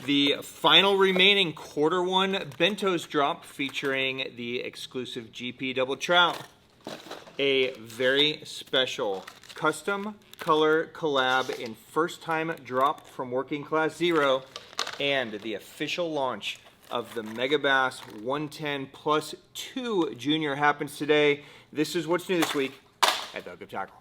The final remaining Q1 Bentos drop featuring the exclusive GP Double Trout. A very special custom color collab and first time drop from Working Class Zero, and the official launch of the Megabass 110 Plus 2 Junior happens today. This is what's new this week at the Hook Up Tackle.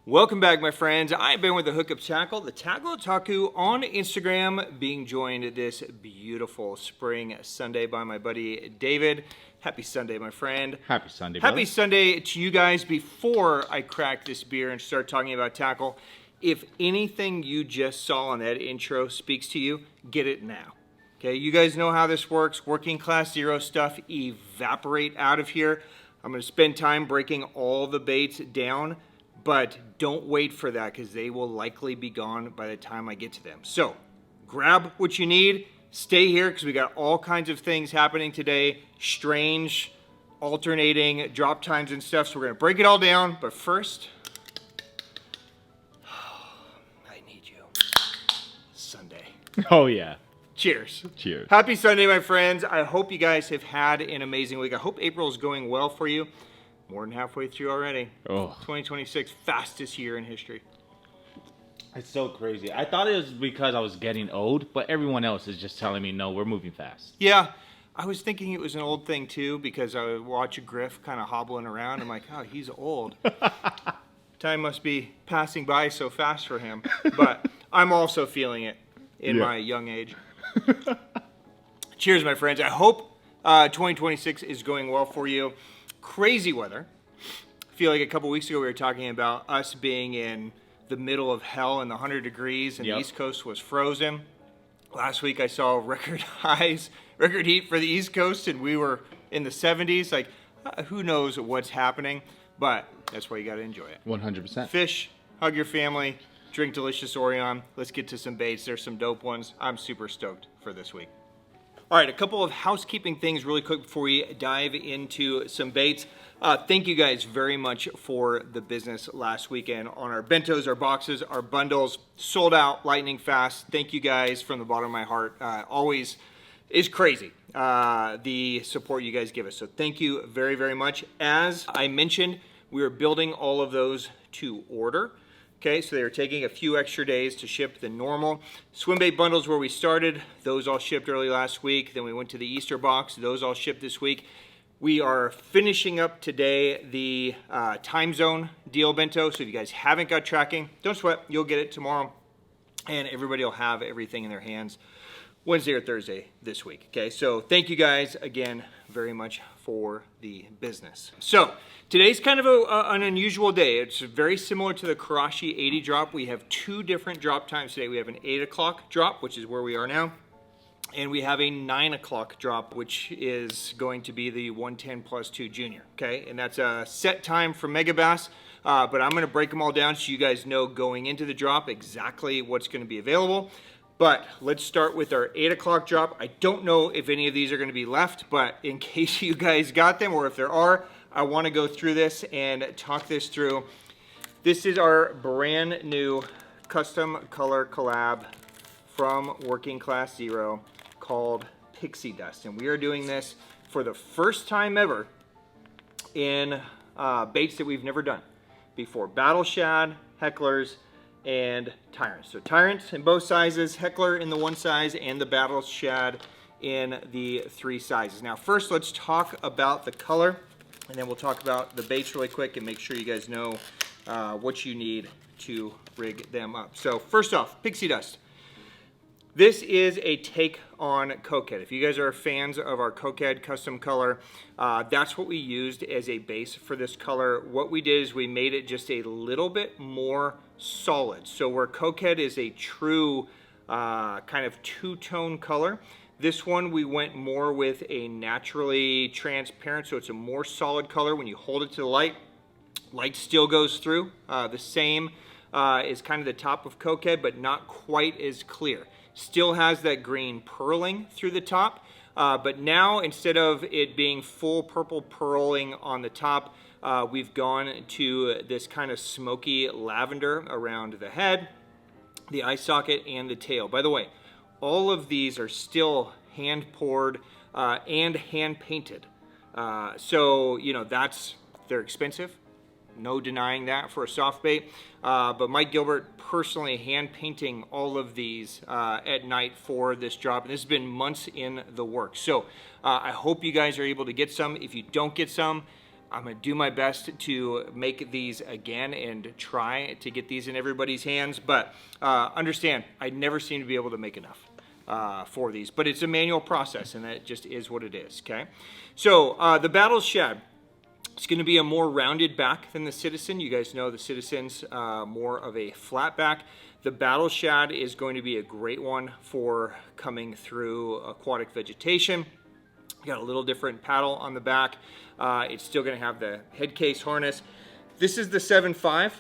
Welcome back, my friends. I've been with the Hook Up Tackle, the Tackle Otaku on Instagram, being joined this beautiful spring Sunday by my buddy David. Happy Sunday, my friend. Happy Sunday, brother. Happy Sunday to you guys. Before I crack this beer and start talking about tackle, if anything you just saw on that intro speaks to you, get it now. Okay, you guys know how this works. Working Class Zero stuff, evaporate out of here. I'm going to spend time breaking all the baits down, but don't wait for that because they will likely be gone by the time I get to them. So grab what you need, stay here because we got all kinds of things happening today, strange, alternating drop times and stuff. So we're gonna break it all down, but first, I need you. Sunday. Oh yeah. Cheers. Cheers. Happy Sunday, my friends. I hope you guys have had an amazing week. I hope April is going well for you. More than halfway through already. Oh. 2026, fastest year in history. It's so crazy. I thought it was because I was getting old, but everyone else is just telling me, no, we're moving fast. Yeah, I was thinking it was an old thing too because I would watch a Griff kind of hobbling around. I'm like, oh, he's old. Time must be passing by so fast for him. But I'm also feeling it in my young age. Cheers, my friends. I hope 2026 is going well for you. Crazy weather. I feel like a couple weeks ago we were talking about us being in the middle of hell in the 100 degrees and the East Coast was frozen. Last week I saw record highs, record heat for the East Coast, and we were in the 70s. Like, who knows what's happening, but that's why you got to enjoy it. 100%. Fish, hug your family, drink delicious Orion. Let's get to some baits. There's some dope ones. I'm super stoked for this week. All right, a couple of housekeeping things really quick before we dive into some baits. Thank you guys very much for the business last weekend on our bentos, our boxes, our bundles. Sold out lightning fast. Thank you guys from the bottom of my heart. Always is crazy, the support you guys give us. So thank you very, very much. As I mentioned, we are building all of those to order. Okay, so they were taking a few extra days to ship than normal. Swim bait bundles where we started, those all shipped early last week. Then we went to the Easter box, those all shipped this week. We are finishing up today the time zone deal bento. So if you guys haven't got tracking, don't sweat, you'll get it tomorrow. And everybody will have everything in their hands Wednesday or Thursday this week. Okay, so thank you guys again very much for the business. So today's kind of an unusual day. It's very similar to the Karashi 80 drop. We have two different drop times today. We have an 8 o'clock drop, which is where we are now, and we have a 9 o'clock drop, which is going to be the 110 plus 2 junior. Okay, and that's a set time for Megabass. But I'm going to break them all down so you guys know going into the drop exactly what's going to be available. But let's start with our 8 o'clock drop. I don't know if any of these are going to be left, but in case you guys got them, or if there are, I want to go through this and talk this through. This is our brand new custom color collab from Working Class Zero called PixieDust. And we are doing this for the first time ever in baits that we've never done before. Battle Shad, Hecklers, and Tyrants. So Tyrants in both sizes, Heckler in the one size, and the Battle Shad in the 3 sizes. Now first let's talk about the color. and then we'll talk about the baits really quick and make sure you guys know what you need to rig them up. So first off, PixieDust. This is a take on Cokehead. If you guys are fans of our Cokehead custom color, that's what we used as a base for this color. What we did is we made it just a little bit more solid. So where Cokehead is a true kind of two-tone color, this one we went more with a naturally transparent, so it's a more solid color. When you hold it to the light still goes through. The same is kind of the top of Cokehead, but not quite as clear. Still has that green purling through the top, but now instead of it being full purple purling on the top, we've gone to this kind of smoky lavender around the head, the eye socket, and the tail. By the way, all of these are still hand poured and hand painted. So, you know, they're expensive. No denying that for a soft bait. But Mike Gilbert personally hand painting all of these at night for this job. And this has been months in the works. So I hope you guys are able to get some. If you don't get some, I'm going to do my best to make these again and try to get these in everybody's hands. But understand, I never seem to be able to make enough for these. But it's a manual process, and that just is what it is, okay? So the Battles Shad. It's going to be a more rounded back than the Citizen. You guys know the Citizen's more of a flat back. The Battle Shad is going to be a great one for coming through aquatic vegetation. Got a little different paddle on the back. It's still going to have the head case harness. This is the 7.5.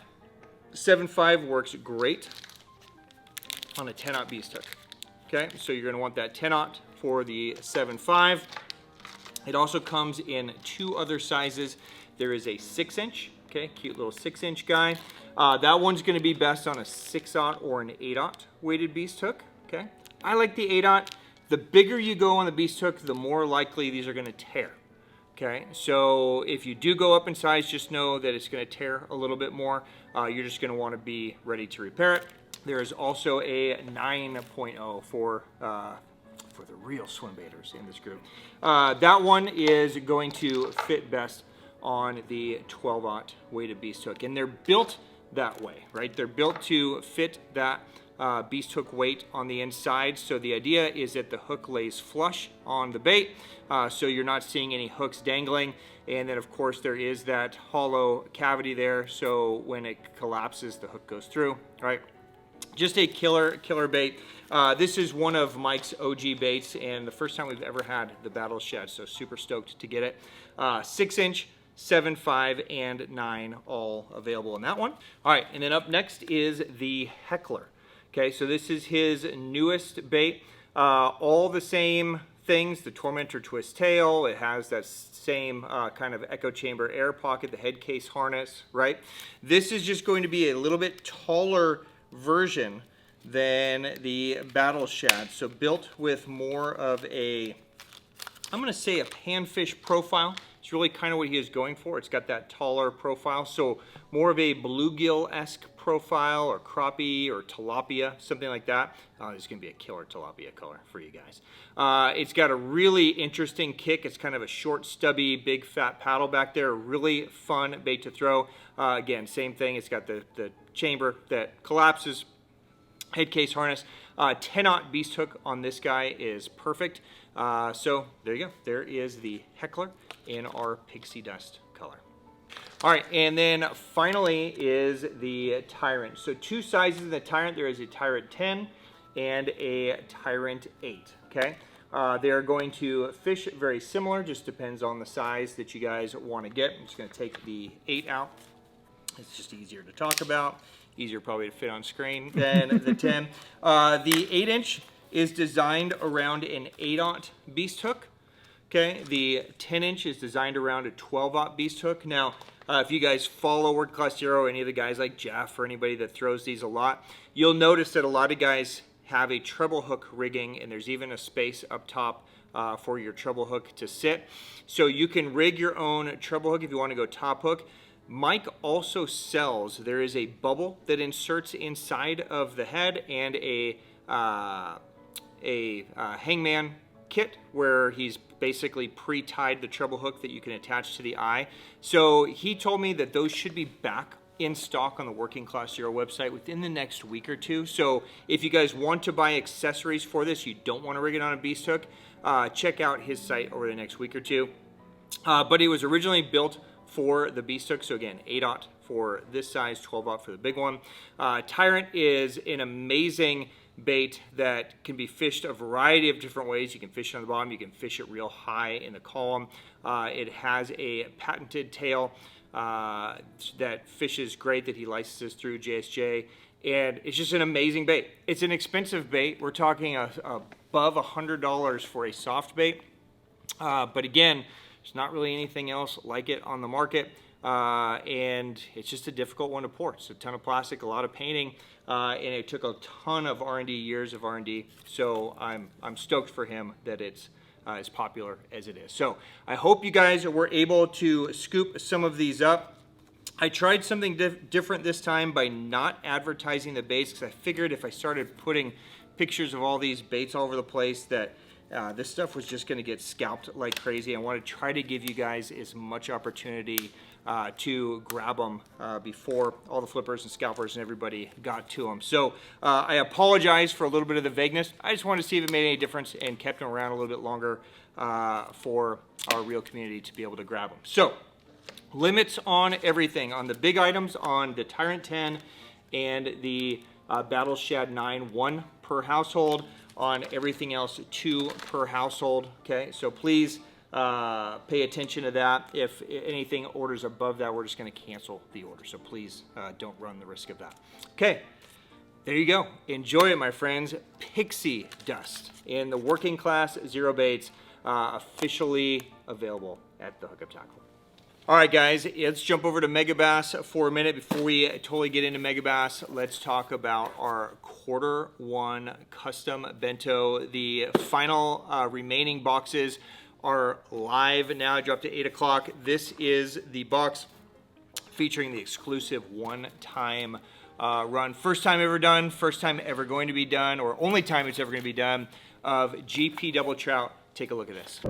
The 7.5 works great on a 10-aught beast hook. Okay, so you're going to want that 10-aught for the 7.5. It also comes in two other sizes. There is a 6-inch, okay, cute little 6-inch guy. That one's going to be best on a 6-aught or an 8-aught weighted beast hook, okay. I like the 8-aught. The bigger you go on the beast hook, the more likely these are going to tear, okay. So if you do go up in size, just know that it's going to tear a little bit more. You're just going to want to be ready to repair it. There is also a 9.0 for the real swim baiters in this group. That one is going to fit best on the 12-aught weighted beast hook. And they're built that way, right? They're built to fit that beast hook weight on the inside. So the idea is that the hook lays flush on the bait, so you're not seeing any hooks dangling. And then of course there is that hollow cavity there, so when it collapses, the hook goes through, right? Just a killer bait. This is one of Mike's OG baits, and the first time we've ever had the Battles Shad, so super stoked to get it. 6-inch, 7.5, and 9 all available in that one. All right, and then up next is the Heckler. Okay, so this is his newest bait. All the same things, the Tormentor twist tail, it has that same kind of echo chamber air pocket, the head case harness, right? This is just going to be a little bit taller version than the Battles Shad, so built with more of a, I'm going to say a panfish profile. It's really kind of what he is going for. It's got that taller profile, so more of a bluegill-esque profile, or crappie, or tilapia, something like that. This is going to be a killer tilapia color for you guys. It's got a really interesting kick. It's kind of a short, stubby, big, fat paddle back there. Really fun bait to throw. Again, same thing. It's got the chamber that collapses, head case harness. 10-aught beast hook on this guy is perfect. So there you go. There is the Heckler in our PixieDust color. All right, and then finally is the Tyrant. So two sizes of the Tyrant. There is a Tyrant 10 and a Tyrant 8, okay? They are going to fish very similar, just depends on the size that you guys want to get. I'm just going to take the 8 out. It's just easier to talk about, easier probably to fit on screen than the 10. The 8-inch is designed around an 8-aught beast hook. Okay, the 10-inch is designed around a 12-aught beast hook. Now, if you guys follow World Class Hero, or any of the guys like Jeff or anybody that throws these a lot, you'll notice that a lot of guys have a treble hook rigging, and there's even a space up top for your treble hook to sit. So you can rig your own treble hook if you want to go top hook. Mike also sells, there is a bubble that inserts inside of the head and a hangman kit where he's basically pre-tied the treble hook that you can attach to the eye. So he told me that those should be back in stock on the Working Class Zero website within the next week or two. So if you guys want to buy accessories for this, you don't want to rig it on a beast hook, check out his site over the next week or two. But it was originally built for the beast hook. So again, 8/0 for this size, 12/0 for the big one. Tyrant is an amazing bait that can be fished a variety of different ways. You can fish it on the bottom, you can fish it real high in the column. It has a patented tail that fishes great that he licenses through JSJ, and it's just an amazing bait. It's an expensive bait. We're talking above $100 for a soft bait, but again, there's not really anything else like it on the market. And it's just a difficult one to pour. It's a ton of plastic, a lot of painting, and it took a ton of R&D, years of R&D. So I'm stoked for him that it's as popular as it is. So I hope you guys were able to scoop some of these up. I tried something different this time by not advertising the baits, because I figured if I started putting pictures of all these baits all over the place that this stuff was just going to get scalped like crazy. I want to try to give you guys as much opportunity to grab them before all the flippers and scalpers and everybody got to them. So I apologize for a little bit of the vagueness. I just wanted to see if it made any difference and kept them around a little bit longer for our real community to be able to grab them. So limits on everything, on the big items, on the Tyrant 10 and the Battles Shad 9, 1 per household. On everything else, 2 per household. Okay, so please pay attention to that. If anything orders above that, we're just going to cancel the order. So please don't run the risk of that. Okay, there you go. Enjoy it, my friends. PixieDust in the Working Class Zero baits, officially available at the Hookup Tackle. All right, guys, let's jump over to Megabass for a minute. Before we totally get into Megabass, let's talk about our Q1 Custom Bento. The final remaining boxes are live now. I dropped at 8 o'clock. This is the box featuring the exclusive one-time run. First time ever done, first time ever going to be done, or only time it's ever going to be done, of GP Double Trout. Take a look at this.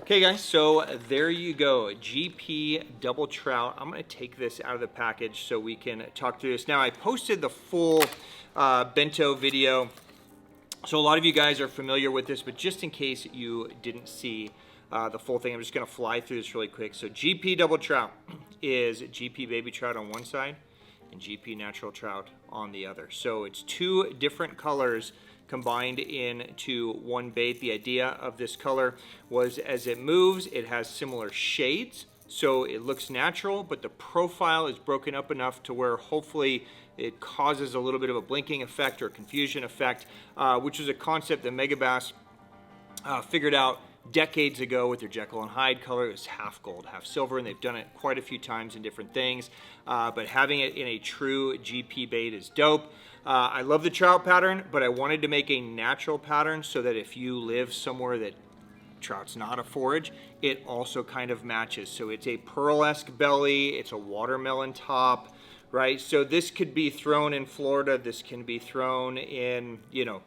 Okay guys, so there you go, GP Double Trout. I'm gonna take this out of the package so we can talk through this. Now I posted the full bento video, so a lot of you guys are familiar with this, but just in case you didn't see the full thing, I'm just gonna fly through this really quick. So GP Double Trout is GP Baby Trout on one side and GP Natural Trout on the other. So it's 2 different colors combined into one bait. The idea of this color was as it moves, it has similar shades, so it looks natural, but the profile is broken up enough to where hopefully it causes a little bit of a blinking effect or confusion effect, which is a concept that Megabass figured out decades ago with their Jekyll and Hyde color. It was half gold, half silver, and they've done it quite a few times in different things, but having it in a true GP bait is dope. I love the trout pattern, but I wanted to make a natural pattern so that if you live somewhere that trout's not a forage, it also kind of matches. So it's a pearl-esque belly, it's a watermelon top, right? So this could be thrown in Florida, this can be thrown in, you know,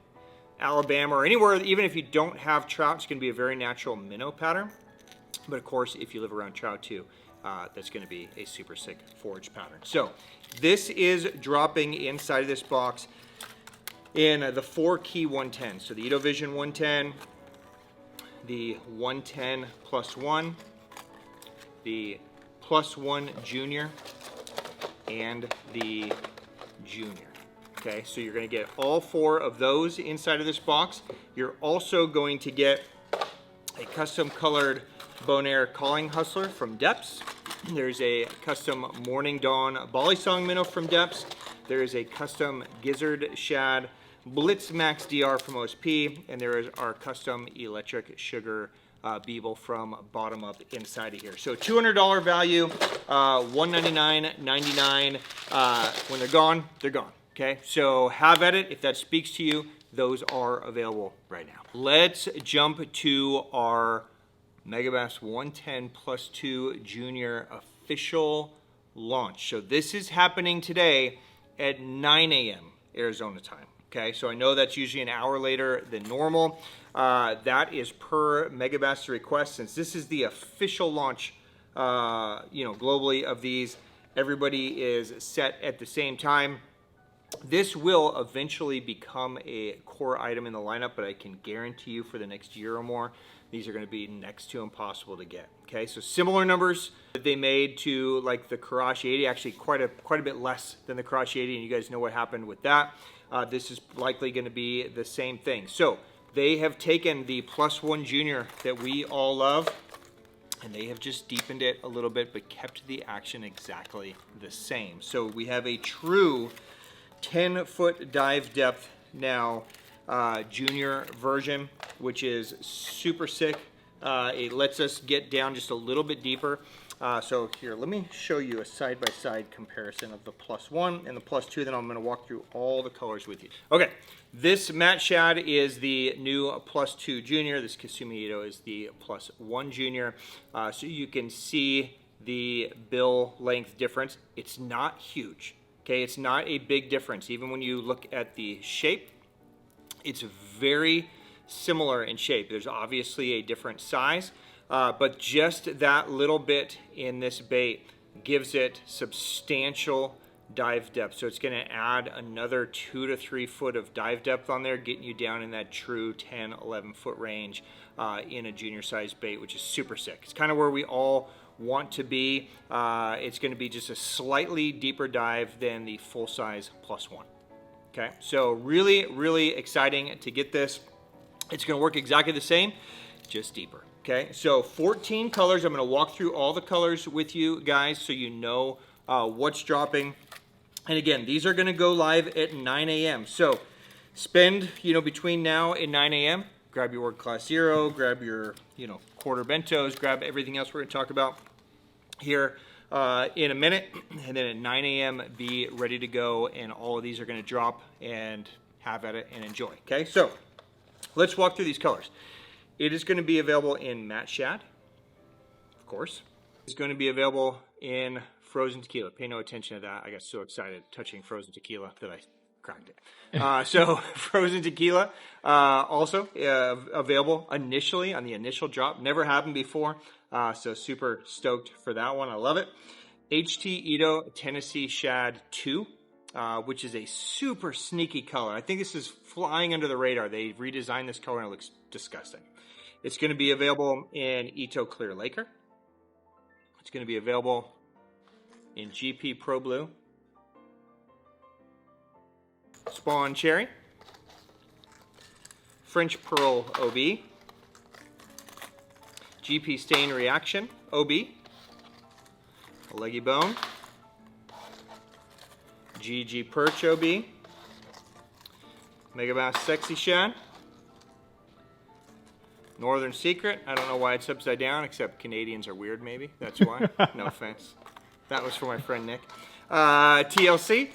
Alabama or anywhere. Even if you don't have trout, it's going to be a very natural minnow pattern. But of course, if you live around trout too, that's going to be a super sick forage pattern. So this is dropping inside of this box in the 4 key 110. So the Ito Vision 110, the 110 plus 1, the plus 1 junior, and the junior. Okay, so you're going to get all 4 of those inside of this box. You're also going to get a custom colored Bonaire Calling Hustler from Depths. There's a custom Morning Dawn Bolly Song minnow from Depths. There's a custom Gizzard Shad Blitz Max DR from OSP, and there is our custom Electric Sugar Beeble from Bottom Up inside of here. So $200 value, $199.99. When they're gone, they're gone. Okay, so have at it if that speaks to you. Those are available right now. Let's jump to our Megabass 110 Plus 2 Junior official launch. So this is happening today at 9 a.m. Arizona time. Okay, so I know that's usually an hour later than normal. That is per Megabass request. Since this is the official launch, globally of these, everybody is set at the same time. This will eventually become a core item in the lineup, but I can guarantee you for the next year or more, these are going to be next to impossible to get. Okay, so similar numbers that they made to like the Karashi 80, actually quite a bit less than the Karashi 80, and you guys know what happened with that. This is likely going to be the same thing. So they have taken the Plus 1 Junior that we all love, and they have just deepened it a little bit, but kept the action exactly the same. So we have a true 10-foot dive depth now, junior version, which is super sick. It lets us get down just a little bit deeper. So here, let me show you a side-by-side comparison of the Plus 1 and the Plus 2, then I'm going to walk through all the colors with you. Okay, this matte shad is the new Plus 2 Junior. This Kasumi Ito is the Plus 1 Junior. So you can see the bill length difference. It's not huge. Okay, it's not a big difference. Even when you look at the shape, it's very similar in shape. There's obviously a different size, but just that little bit in this bait gives it substantial dive depth. So it's going to add another 2 to 3 foot of dive depth on there, getting you down in that true 10, 11 foot range in a junior size bait, which is super sick. It's kind of where we all want to be. It's going to be just a slightly deeper dive than the full size Plus 1. Okay, so really, really exciting to get this. It's going to work exactly the same, just deeper. Okay, so 14 colors. I'm going to walk through all the colors with you guys so you know what's dropping. And again, these are going to go live at 9 a.m. So spend, between now and 9 a.m., grab your World Class Zero, grab your, quarter bentos, grab everything else we're going to talk about here in a minute. And then at 9 a.m., be ready to go. And all of these are going to drop, and have at it and enjoy. Okay, so let's walk through these colors. It is going to be available in matte shad, of course. It's going to be available in frozen tequila. Pay no attention to that. I got so excited touching frozen tequila that I cracked it. So frozen tequila also available initially on the initial drop. Never happened before, so super stoked for that one. I love it. HT Ito Tennessee Shad 2. Which is a super sneaky color. I think this is flying under the radar. They redesigned this color and it looks disgusting. It's going to be available in Ito Clear Laker. It's going to be available in GP Pro Blue, Spawn Cherry, French Pearl OB, GP Stain Reaction OB, Leggy Bone, GG Perch OB, Megabass Sexy Shad, Northern Secret. I don't know why it's upside down, except Canadians are weird, maybe. That's why. No offense. That was for my friend Nick. TLC.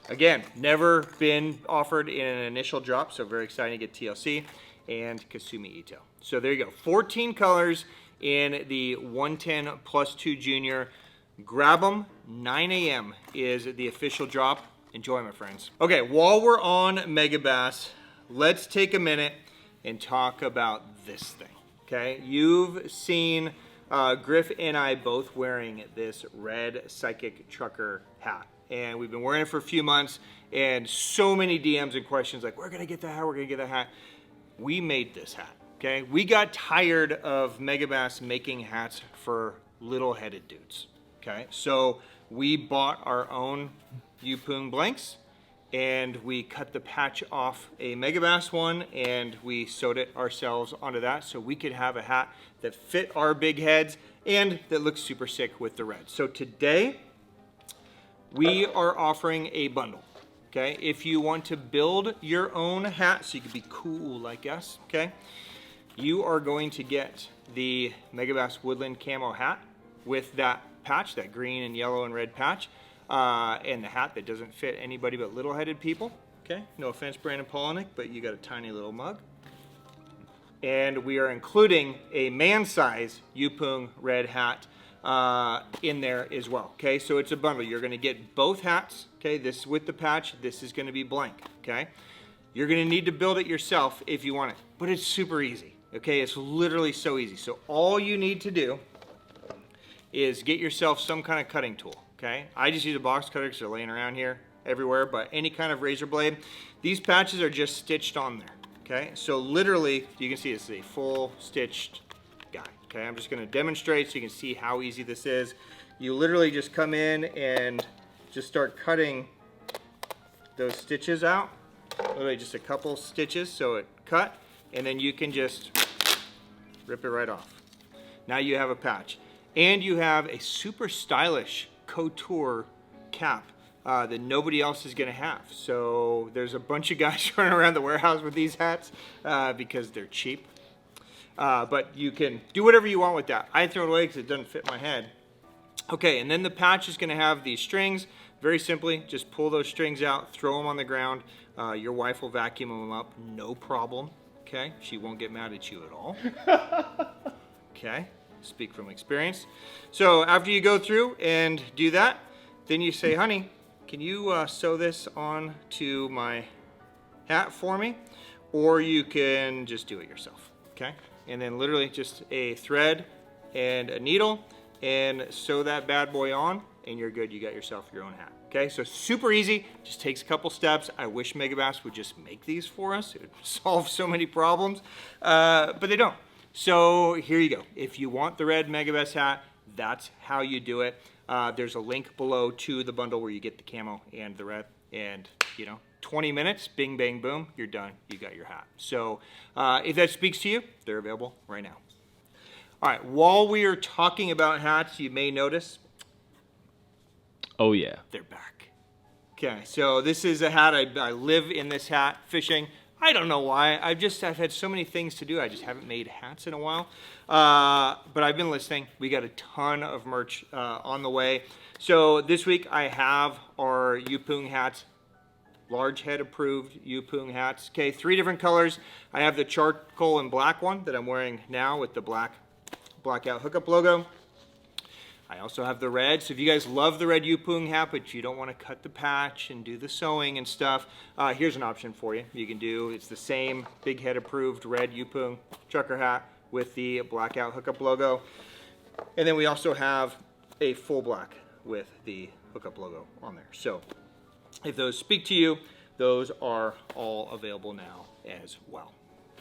Again, never been offered in an initial drop, so very exciting to get TLC. And Kasumi Ito. So there you go. 14 colors in the 110 Plus 2 Junior. Grab them. 9 a.m. is the official drop. Enjoy, my friends. Okay, while we're on Megabass, let's take a minute and talk about this thing. Okay, you've seen Griff and I both wearing this red Psychic Trucker hat, and we've been wearing it for a few months, and so many DMs and questions like, we're gonna get that hat, we're gonna get that hat. We made this hat. Okay, we got tired of Megabass making hats for little-headed dudes. Okay, so we bought our own Yupung blanks, and we cut the patch off a Megabass one and we sewed it ourselves onto that so we could have a hat that fit our big heads and that looks super sick with the red. So today we are offering a bundle. Okay, if you want to build your own hat so you can be cool like us, okay, you are going to get the Megabass Woodland Camo hat with that patch, that green and yellow and red patch, and the hat that doesn't fit anybody but little-headed people. Okay, no offense, Brandon Polinick, but you got a tiny little mug. And we are including a man-size Yupung red hat in there as well. Okay, so it's a bundle. You're going to get both hats. Okay, this with the patch. This is going to be blank. Okay, you're going to need to build it yourself if you want it, but it's super easy. Okay, it's literally so easy. So all you need to do is get yourself some kind of cutting tool. Okay, I just use a box cutter because they're laying around here everywhere, but any kind of razor blade. These patches are just stitched on there. Okay, so literally you can see this is a full stitched guy. Okay, I'm just going to demonstrate so you can see how easy this is. You literally just come in and just start cutting those stitches out. Literally just a couple stitches so it cut, and then you can just rip it right off. Now you have a patch, and you have a super stylish couture cap that nobody else is going to have. So there's a bunch of guys running around the warehouse with these hats because they're cheap. But you can do whatever you want with that. I throw it away because it doesn't fit my head. Okay, and then the patch is going to have these strings. Very simply, just pull those strings out, throw them on the ground. Your wife will vacuum them up, no problem. Okay, she won't get mad at you at all. Okay, speak from experience. So after you go through and do that, then you say, honey, can you sew this on to my hat for me? Or you can just do it yourself, okay? And then literally just a thread and a needle and sew that bad boy on and you're good. You got yourself your own hat, okay? So super easy, just takes a couple steps. I wish Megabass would just make these for us. It would solve so many problems, but they don't. So here you go. If you want the red Megabass hat, that's how you do it. There's a link below to the bundle where you get the camo and the red, and 20 minutes, bing, bang, boom, you're done. You got your hat. So if that speaks to you, they're available right now. All right, while we are talking about hats, you may notice. Oh yeah. They're back. Okay, so this is a hat. I live in this hat fishing. I don't know why. I've had so many things to do. I just haven't made hats in a while. But I've been listening. We got a ton of merch on the way. So this week I have our Yupung hats, large head approved Yupung hats. Okay, 3 different colors. I have the charcoal and black one that I'm wearing now with the blackout hookup logo. I also have the red, so if you guys love the red Yupung hat, but you don't want to cut the patch and do the sewing and stuff, here's an option for you. You can do, it's the same big head approved red Yupung trucker hat with the blackout hookup logo. And then we also have a full black with the hookup logo on there. So if those speak to you, those are all available now as well.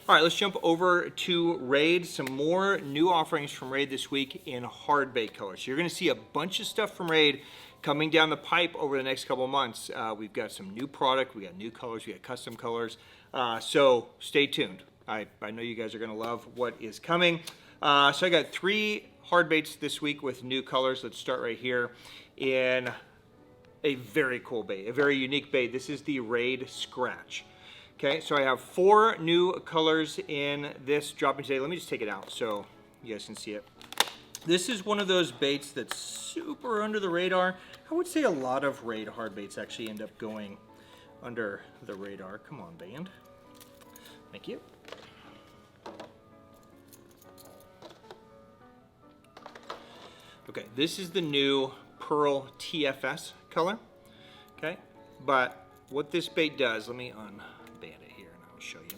All right, let's jump over to Raid. Some more new offerings from Raid this week in hard bait colors. So you're gonna see a bunch of stuff from Raid coming down the pipe over the next couple months. We've got some new product, we got new colors, we got custom colors. So stay tuned. I know you guys are gonna love what is coming. So I got 3 hard baits this week with new colors. Let's start right here in a very cool bait, a very unique bait. This is the Raid Scratch. Okay, so I have 4 new colors in this dropping today. Let me just take it out so you guys can see it. This is one of those baits that's super under the radar. I would say a lot of Raid hard baits actually end up going under the radar. Come on, band. Thank you. Okay, this is the new Pearl TFS color. Okay, but what this bait does, let me unband it here and I'll show you.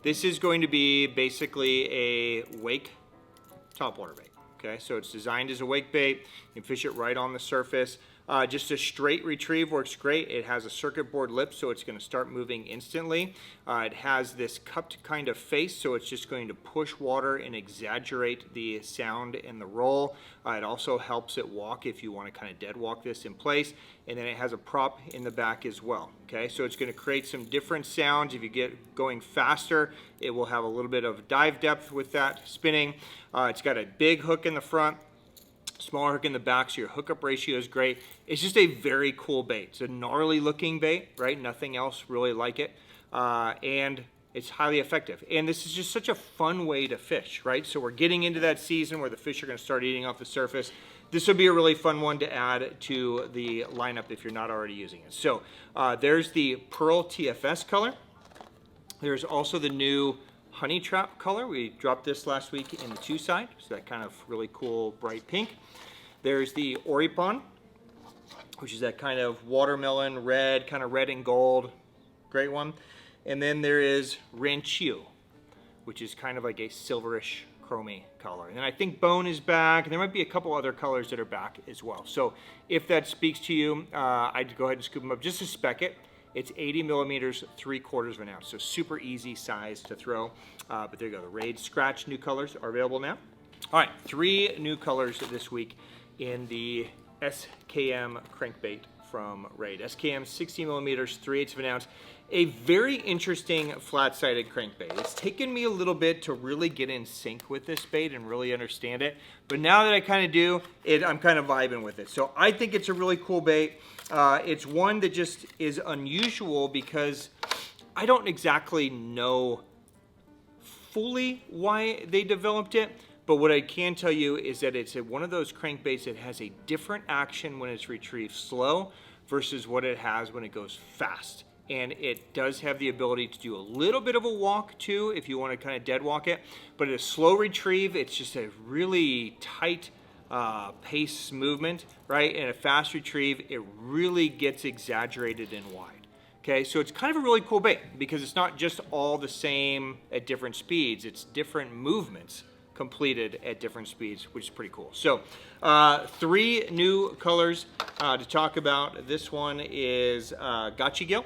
This is going to be basically a wake topwater bait. Okay, so it's designed as a wake bait. You can fish it right on the surface. Just a straight retrieve works great. It has a circuit board lip, so it's going to start moving instantly. It has this cupped kind of face, so it's just going to push water and exaggerate the sound and the roll. It also helps it walk if you want to kind of dead walk this in place. And then it has a prop in the back as well. Okay, so it's going to create some different sounds. If you get going faster, it will have a little bit of dive depth with that spinning. It's got a big hook in the front, smaller hook in the back, so your hookup ratio is great. It's just a very cool bait. It's a gnarly looking bait, right? Nothing else really like it. And it's highly effective. And this is just such a fun way to fish, right? So we're getting into that season where the fish are going to start eating off the surface. This would be a really fun one to add to the lineup if you're not already using it. So there's the Pearl TFS color. There's also the new Honey Trap color. We dropped this last week in the 2 side, so that kind of really cool bright pink. There's the Oripon, which is that kind of watermelon red, kind of red and gold, great one. And then there is Ranchio, which is kind of like a silverish chromy color. And I think Bone is back, and there might be a couple other colors that are back as well. So if that speaks to you, I'd go ahead and scoop them up just to spec it. It's 80 millimeters, 3/4 of an ounce, so super easy size to throw. But there you go, the Raid Scratch new colors are available now. All right, 3 new colors this week in the SKM crankbait from Raid. SKM 60 millimeters, 3/8 of an ounce. A very interesting flat-sided crankbait. It's taken me a little bit to really get in sync with this bait and really understand it. But now that I kind of do, I'm kind of vibing with it. So I think it's a really cool bait. It's one that just is unusual because I don't exactly know fully why they developed it. But what I can tell you is that it's one of those crankbaits that has a different action when it's retrieved slow versus what it has when it goes fast. And it does have the ability to do a little bit of a walk too if you want to kind of dead walk it. But at a slow retrieve, it's just a really tight pace movement, right? And a fast retrieve, it really gets exaggerated and wide. Okay, so it's kind of a really cool bait because it's not just all the same at different speeds, it's different movements completed at different speeds, which is pretty cool. So 3 new colors to talk about. This one is Gotcha Gill.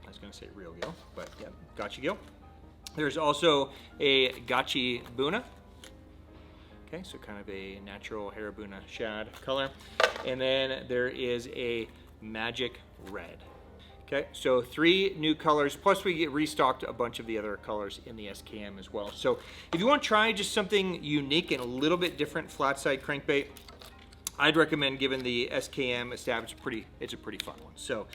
I was going to say real gill, but yeah, Gotcha Gill. There's also a Gotcha Buna. Okay, so kind of a natural Haribuna shad color. And then there is a Magic Red. Okay, so 3 new colors, plus we get restocked a bunch of the other colors in the SKM as well. So if you want to try just something unique and a little bit different flat side crankbait, I'd recommend giving the SKM a stab. It's a pretty fun one. So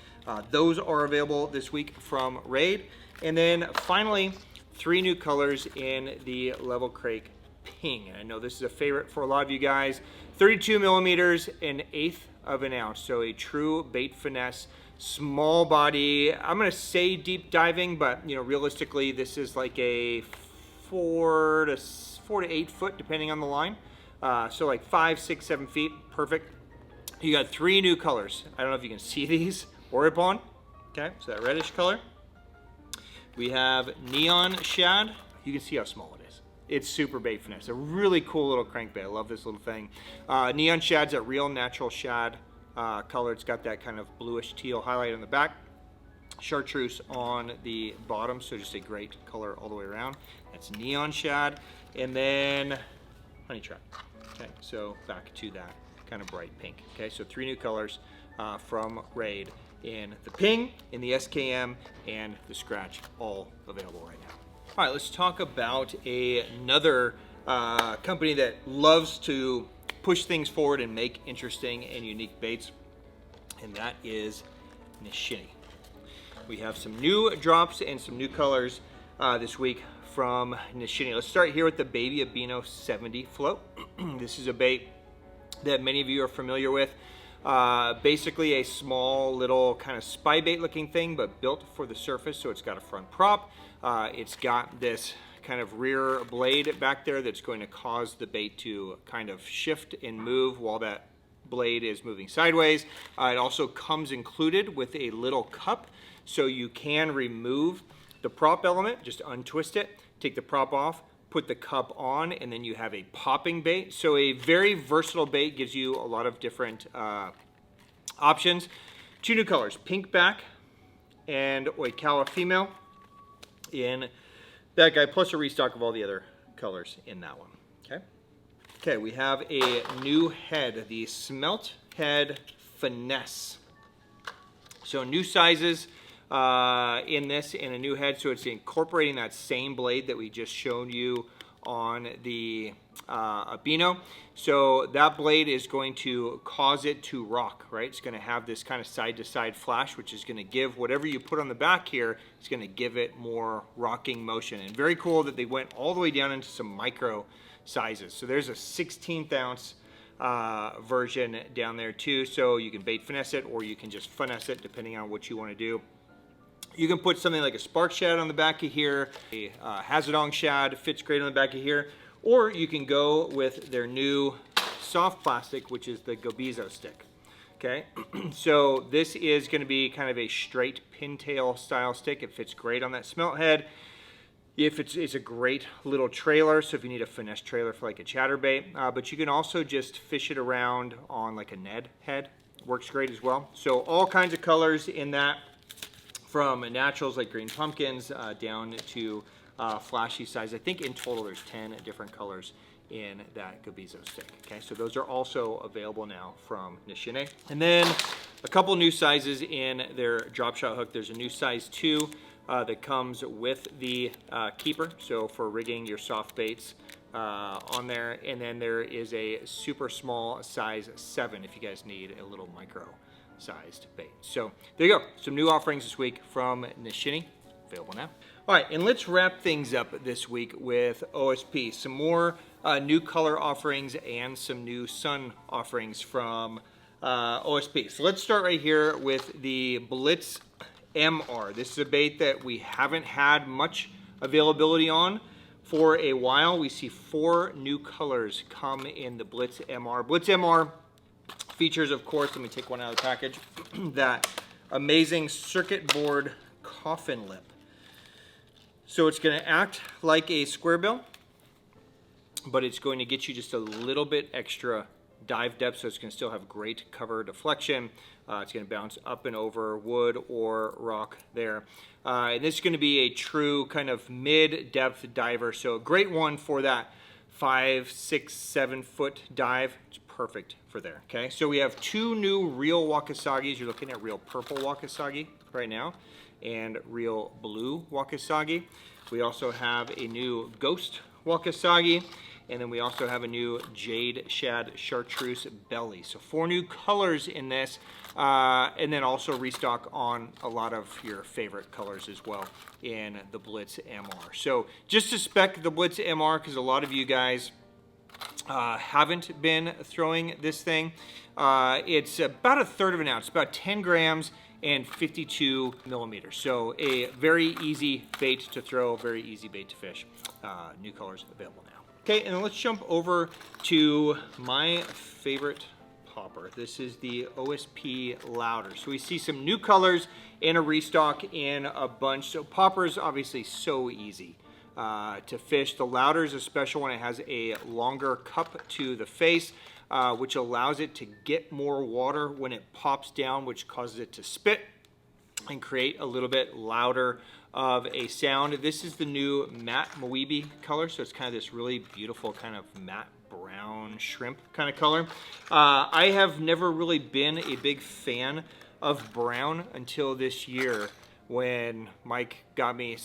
those are available this week from Raid. And then finally, 3 new colors in the Level Crake Ping. And I know this is a favorite for a lot of you guys. 32 millimeters, 1/8 of an ounce. So a true bait finesse, small body. I'm gonna say deep diving, but you know, realistically, this is like a 4 to 8 foot, depending on the line. So like 5, 6, 7 feet, perfect. You got 3 new colors. I don't know if you can see these. Oripon, okay, so that reddish color. We have Neon Shad. You can see how small it is. It's super bait finesse. A really cool little crankbait. I love this little thing. Neon Shad's a real natural shad color. It's got that kind of bluish teal highlight on the back. Chartreuse on the bottom, so just a great color all the way around. That's Neon Shad. And then Honey Trap. Okay, so back to that kind of bright pink. Okay, so 3 new colors from Raid in the Ping, in the SKM, and the Scratch, all available right now. All right, let's talk about another company that loves to push things forward and make interesting and unique baits, and that is Nishine. We have some new drops and some new colors this week from Nishine. Let's start here with the Baby Abino 70 float. This is a bait that many of you are familiar with. Basically a small little kind of spy bait looking thing, but built for the surface. So it's got a front prop. It's got this kind of rear blade back there that's going to cause the bait to kind of shift and move while that blade is moving sideways. It also comes included with a little cup, so you can remove the prop element, just untwist it, take the prop off, put the cup on, and then you have a popping bait. So a very versatile bait, gives you a lot of different Options, 2 new colors, pink back and Oikawa female in that guy, plus a restock of all the other colors in that one. Okay. Okay, we have a new head, the Smelt Head Finesse. So new sizes in this, and a new head, so it's incorporating that same blade that we just showed you on the Bento. So that blade is going to cause it to rock, right? It's going to have this kind of side-to-side flash, which is going to give whatever you put on the back here, it's going to give it more rocking motion. And very cool that they went all the way down into some micro sizes. So there's a 16th ounce version down there too, so you can bait finesse it, or you can just finesse it depending on what you want to do. You can put something like a spark shad on the back of here, a hazardong shad fits great on the back of here, or you can go with their new soft plastic, which is the Gobizo stick. Okay, so this is going to be kind of a straight pintail style stick. It fits great on that smelt head. If it's a great little trailer, so if you need a finesse trailer for like a chatterbait, but you can also just fish it around on like a Ned head. Works great as well. So all kinds of colors in that, from naturals like green pumpkins down to flashy size. I think in total there's 10 different colors in that Gobizo stick. Okay, so those are also available now from Nishine. And then a couple new sizes in their drop shot hook. There's a new size 2 that comes with the keeper, so for rigging your soft baits on there. And then there is a super small size 7 if you guys need a little micro sized bait. So there you go, some new offerings this week from Nishine, available now. All right, and let's wrap things up this week with OSP. Some more new color offerings and some new sun offerings from OSP. So let's start right here with the Blitz MR. This is a bait that we haven't had much availability on for a while. We see 4 new colors come in the Blitz MR. Blitz MR features, of course, let me take one out of the package, that amazing circuit board coffin lip. So it's going to act like a square bill, but it's going to get you just a little bit extra dive depth, so it's going to still have great cover deflection. It's going to bounce up and over wood or rock there. And this is going to be a true kind of mid-depth diver, so a great one for that 5, 6, 7 foot dive. It's perfect for there. Okay, so we have 2 new real Wakasagis. You're looking at real purple Wakasagi right now and real blue Wakasagi. We also have a new ghost Wakasagi, and then we also have a new Jade Shad Chartreuse Belly. So 4 new colors in this, and then also restock on a lot of your favorite colors as well in the Blitz MR. So just to spec the Blitz MR, because a lot of you guys haven't been throwing this thing. It's about 1/3 of an ounce, about 10 grams and 52 millimeters. So a very easy bait to throw, very easy bait to fish. New colors available now. Okay, and then let's jump over to my favorite popper. This is the OSP Louder. So we see some new colors and a restock in a bunch. So poppers, obviously so easy to fish. The Louder is a special one. It has a longer cup to the face, which allows it to get more water when it pops down, which causes it to spit and create a little bit louder of a sound. This is the new matte Moebi color, so it's kind of this really beautiful kind of matte brown shrimp kind of color. I have never really been a big fan of brown until this year when Mike got me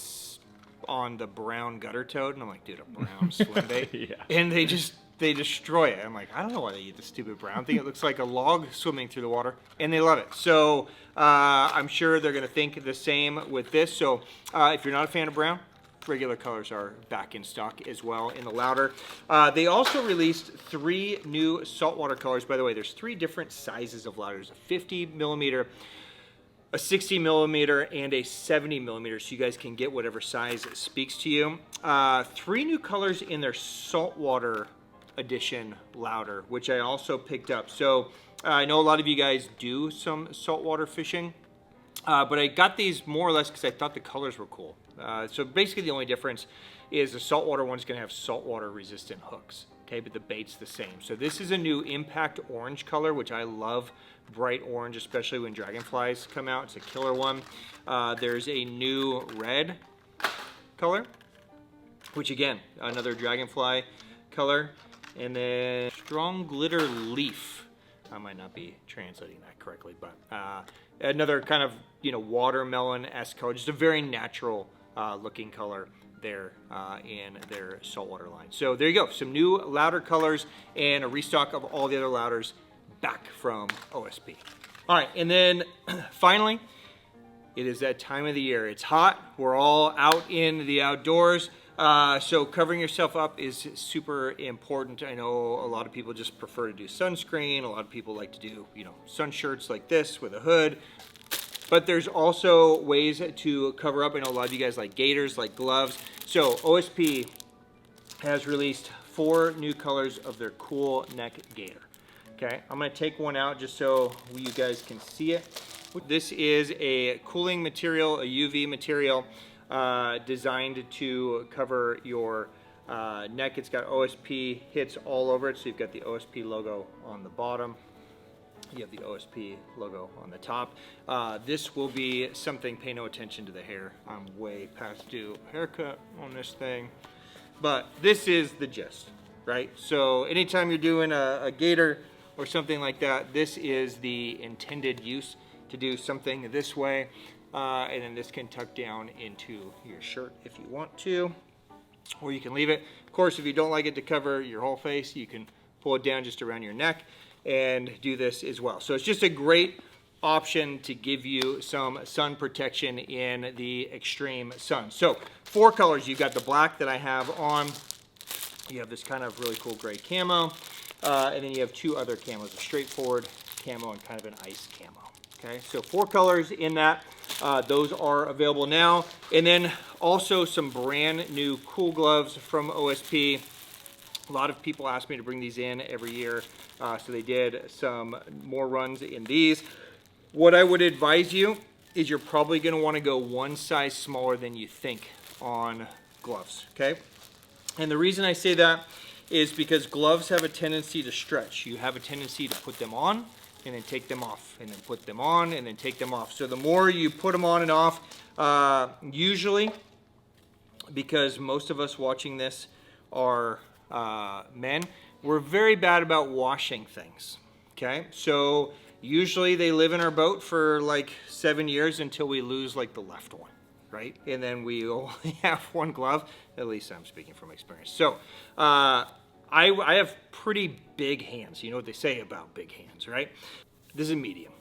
on the brown gutter toad, and I'm like, dude, a brown swim bait? Yeah. And they destroy it. I'm like, I don't know why they eat the stupid brown thing. It looks like a log swimming through the water, and they love it. So I'm sure they're gonna think the same with this. So if you're not a fan of brown, regular colors are back in stock as well in the Louder. They also released 3 new saltwater colors. By the way, there's 3 different sizes of Louders: a 50 millimeter, a 60 millimeter, and a 70 millimeter, so you guys can get whatever size speaks to you. 3 new colors in their saltwater edition Louder, which I also picked up. So I know a lot of you guys do some saltwater fishing, but I got these more or less because I thought the colors were cool. So basically the only difference is the saltwater one's gonna have saltwater resistant hooks, okay, but the bait's the same. So this is a new impact orange color, which I love, bright orange, especially when dragonflies come out. It's a killer one. There's a new red color, which again, another dragonfly color. And then strong glitter leaf. I might not be translating that correctly, but another kind of, you know, watermelon-esque color, just a very natural looking color there in their saltwater line. So there you go, some new louder colors and a restock of all the other louders back from OSP. All right, and then finally, it is that time of the year. It's hot, we're all out in the outdoors. So covering yourself up is super important. I know a lot of people just prefer to do sunscreen. A lot of people like to do, you know, sun shirts like this with a hood. But there's also ways to cover up. I know a lot of you guys like gaiters, like gloves. So OSP has released 4 new colors of their cool neck gaiter. Okay, I'm gonna take one out just so you guys can see it. This is a cooling material, a UV material. Designed to cover your neck. It's got OSP hits all over it, so you've got the OSP logo on the bottom. You have the OSP logo on the top. This will be something, pay no attention to the hair. I'm way past due haircut on this thing. But this is the gist, right? So anytime you're doing a gaiter or something like that, this is the intended use, to do something this way. And then this can tuck down into your shirt if you want to, or you can leave it. Of course, if you don't like it to cover your whole face, you can pull it down just around your neck and do this as well. So it's just a great option to give you some sun protection in the extreme sun. So 4 colors. You've got the black that I have on. You have this kind of really cool gray camo. And then you have 2 other camos, a straightforward camo and kind of an ice camo. Okay, so 4 colors in that. Those are available now. And then also some brand new cool gloves from OSP. A lot of people ask me to bring these in every year. So they did some more runs in these. What I would advise you is you're probably gonna wanna go one size smaller than you think on gloves, okay? And the reason I say that is because gloves have a tendency to stretch. You have a tendency to put them on and then take them off, and then put them on, and then take them off. So the more you put them on and off, usually, because most of us watching this are men, we're very bad about washing things, okay? So usually they live in our boat for like 7 years until we lose like the left one, right? And then we only have 1 glove, at least I'm speaking from experience. So I have pretty big hands. You know what they say about big hands, right? This is a medium,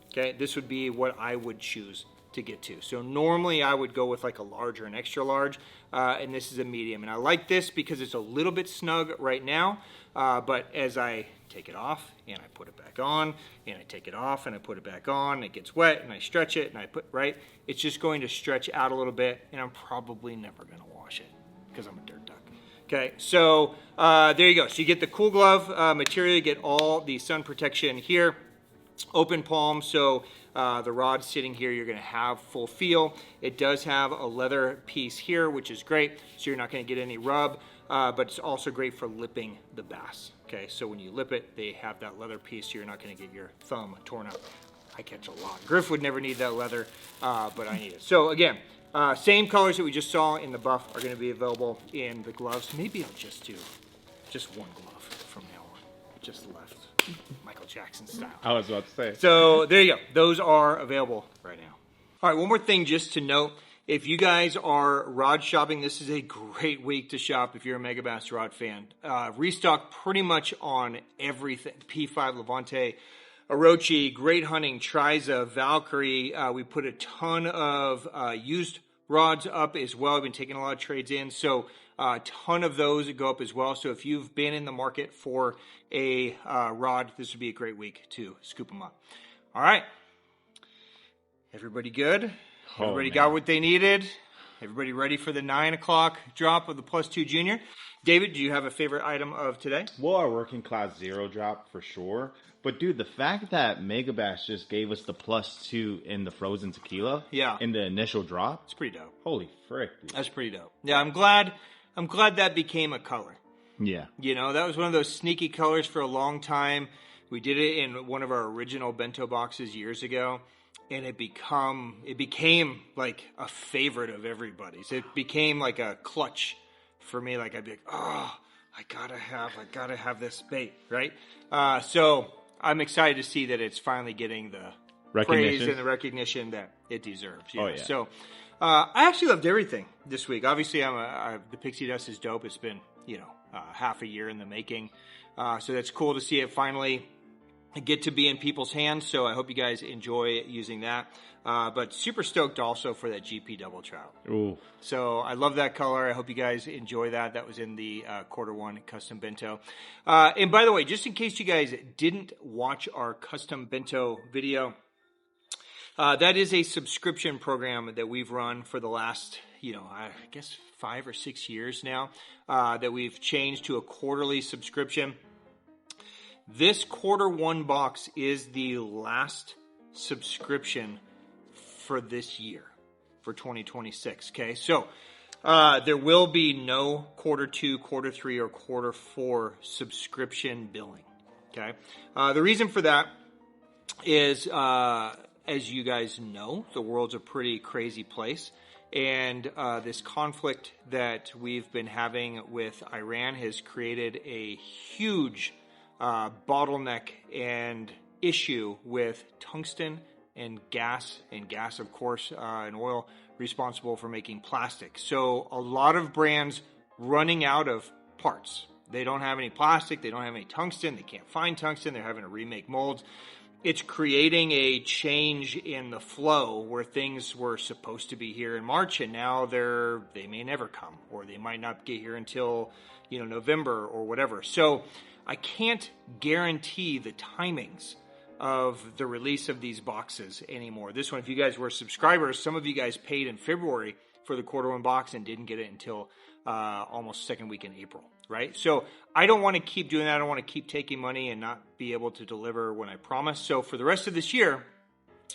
okay? This would be what I would choose to get to. So normally I would go with like a large or an extra large, and this is a medium. And I like this because it's a little bit snug right now, but as I take it off and I put it back on, and I take it off and I put it back on, it gets wet and I stretch it and I put, right? It's just going to stretch out a little bit, and I'm probably never gonna wash it because I'm a dirt duck. Okay, so there you go. So you get the cool glove material, you get all the sun protection here, open palm, so the rod sitting here, you're gonna have full feel. It does have a leather piece here, which is great, so you're not gonna get any rub, but it's also great for lipping the bass. Okay, so when you lip it, they have that leather piece, so you're not gonna get your thumb torn up. I catch a lot. Griff would never need that leather, but I need it. So again, same colors that we just saw in the buff are going to be available in the gloves. Maybe I'll just do just 1 glove from now on. Just left, Michael Jackson style. I was about to say. So there you go. Those are available right now. All right, one more thing just to note. If you guys are rod shopping, this is a great week to shop if you're a Megabass rod fan. Restock pretty much on everything. P5 Levante, Orochi, Great Hunting, Triza, Valkyrie. We put a ton of used rods up as well. I've been taking a lot of trades in, so a ton of those go up as well. So if you've been in the market for a rod, this would be a great week to scoop them up. All right. Everybody good? Everybody got what they needed? Everybody ready for the 9 o'clock drop of the +2 Junior? David, do you have a favorite item of today? Well, our working class 0 drop for sure. But dude, the fact that Megabass just gave us the +2 in the frozen tequila, in the initial drop, it's pretty dope. Holy frick, dude. That's pretty dope. Yeah, I'm glad that became a color. Yeah. You know, that was one of those sneaky colors for a long time. We did it in one of our original bento boxes years ago, and it became like a favorite of everybody's. It became like a clutch for me. Like I'd be like, oh, I gotta have this bait, right? So I'm excited to see that it's finally getting the praise and the recognition that it deserves. Oh, yeah. So I actually loved everything this week. Obviously, the PixieDust is dope. It's been, half a year in the making. So that's cool to see it finally get to be in people's hands. So I hope you guys enjoy using that. But super stoked also for that GP Double Trout. Ooh. So I love that color. I hope you guys enjoy that. That was in the Q1 Custom Bento. And by the way, just in case you guys didn't watch our Custom Bento video, that is a subscription program that we've run for the last, I guess 5 or 6 years now, that we've changed to a quarterly subscription. This Q1 box is the last subscription for this year, for 2026. Okay, so there will be no Q2, Q3, or Q4 subscription billing. Okay, the reason for that is, as you guys know, the world's a pretty crazy place. And this conflict that we've been having with Iran has created a huge bottleneck and issue with tungsten and gas, of course, and oil responsible for making plastic. So a lot of brands running out of parts. They don't have any plastic. They don't have any tungsten. They can't find tungsten. They're having to remake molds. It's creating a change in the flow where things were supposed to be here in March, and now they may never come, or they might not get here until November or whatever. So I can't guarantee the timings of the release of these boxes anymore. This one, if you guys were subscribers, some of you guys paid in February for the Q1 box and didn't get it until almost second week in April, right? So I don't want to keep doing that. I don't want to keep taking money and not be able to deliver when I promise. So for the rest of this year,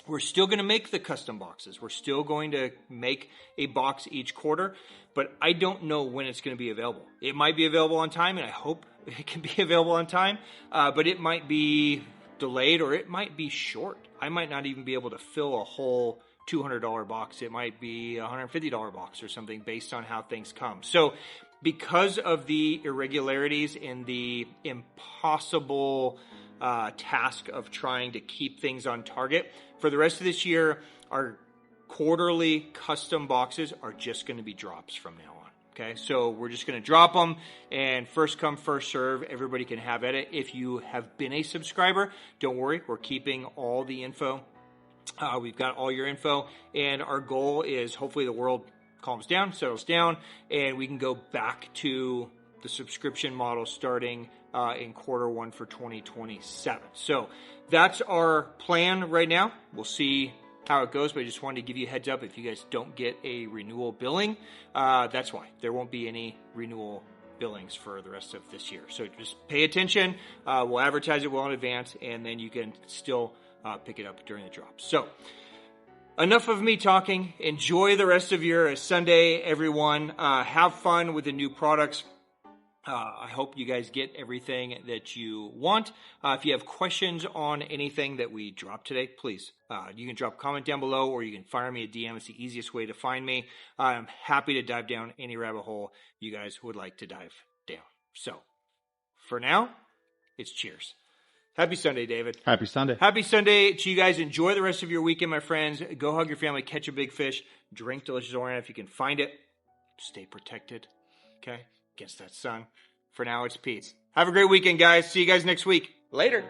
we're still going to make the custom boxes. We're still going to make a box each quarter, but I don't know when it's going to be available. It might be available on time, and I hope it can be available on time, but it might be delayed, or it might be short. I might not even be able to fill a whole $200 box. It might be a $150 box or something based on how things come. So because of the irregularities and the impossible task of trying to keep things on target, for the rest of this year, our quarterly custom boxes are just going to be drops from now on. Okay, so we're just going to drop them, and first come, first serve. Everybody can have at it. If you have been a subscriber, don't worry. We're keeping all the info. We've got all your info, and our goal is hopefully the world calms down, settles down, and we can go back to the subscription model starting in Q1 for 2027. So that's our plan right now. We'll see how it goes, but I just wanted to give you a heads up. If you guys don't get a renewal billing, that's why. There won't be any renewal billings for the rest of this year. So just pay attention. We'll advertise it well in advance, and then you can still pick it up during the drop. So enough of me talking. Enjoy the rest of your Sunday, everyone. Have fun with the new products. I hope you guys get everything that you want. If you have questions on anything that we dropped today, please, you can drop a comment down below, or you can fire me a DM. It's the easiest way to find me. I'm happy to dive down any rabbit hole you guys would like to dive down. So for now, it's cheers. Happy Sunday, David. Happy Sunday. Happy Sunday to you guys. Enjoy the rest of your weekend, my friends. Go hug your family, catch a big fish, drink delicious Orient if you can find it. Stay protected, okay, against that sun. For now, it's peace. Have a great weekend, guys. See you guys next week. Later.